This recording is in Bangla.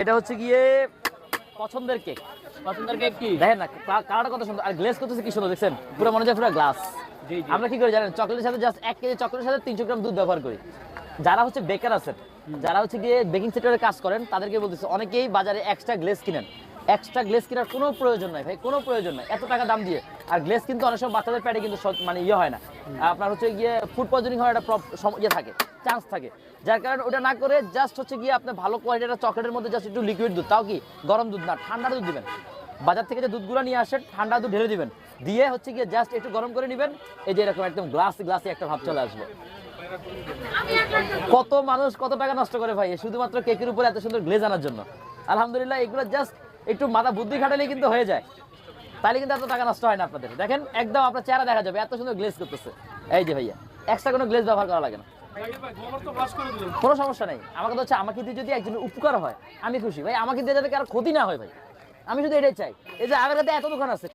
এটা হচ্ছে গিয়ে পছন্দের কেক। পছন্দের কেক কি দেখেন না কালারটা কত সুন্দর, আর গ্লেজ করতেছে কি সুন্দর, দেখছেন পুরো মনে হচ্ছে পুরো গ্লাস। জি জি আমরা কি করি জানেন, চকলেটের সাথে জাস্ট 1 কেজি চকলেটের সাথে 300 গ্রাম দুধ ব্যবহার করি। যারা হচ্ছে বেকার আছেন, যারা হচ্ছে গিয়ে বেকিং সেক্টরে কাজ করেন, তাদেরকে বলতেছে, অনেকেই বাজারে এক্সট্রা গ্লেজ কিনেন। এক্সট্রা গ্লেজ কেনার কোনো প্রয়োজন নাই ভাই, কোনো প্রয়োজন নাই এত টাকা দাম দিয়ে। আর গ্লেজ কিন্তু অনেক সময় বাচ্চাদের পেটে কিন্তু মানে ইয়ে হয় না, আপনার হচ্ছে গিয়ে ফুড পয়জনিং হওয়ার একটা ইয়ে থাকে, চান্স থাকে। যার কারণে ওটা না করে জাস্ট হচ্ছে গিয়ে আপনি ভালো কোয়ালিটির চকলেটের মধ্যে জাস্ট একটু লিকুইড দুধ, তাও কি গরম দুধ না, ঠান্ডা দুধ দিবেন। বাজার থেকে যে দুধগুলো নিয়ে আসেন ঠান্ডা দুধ ঢেলে দিবেন, দিয়ে হচ্ছে গিয়ে জাস্ট একটু গরম করে নেবেন। এই যে এরকম একদম গ্লাসি একটা ভাব চলে আসবে। কত মানুষ কত টাকা নষ্ট করে ভাই শুধুমাত্র কেকের উপরে এত সুন্দর গ্লেজ আনার জন্য। আলহামদুলিল্লাহ এগুলো জাস্ট একটু মাথা বুদ্ধি খাটালেই কিন্তু হয়ে যায়, তাহলে কিন্তু এত টাকা নষ্ট হয় না আপনাদের। দেখেন একদম আপনার চেহারা দেখা যাবে এত সুন্দর গ্লেজ করতেছে। এই যে ভাইয়া এক্সট্রা কোনো গ্লেজ ব্যবহার করা লাগে না, কোনো সমস্যা নেই। আমার কথা হচ্ছে আমাকে দিয়ে যদি একজনের উপকার হয় আমি খুশি ভাই, আমাকে দিয়ে যাতে কারো ক্ষতি না হয় ভাই, আমি শুধু এটাই চাই। এই যে আগের এত দোকান আছে।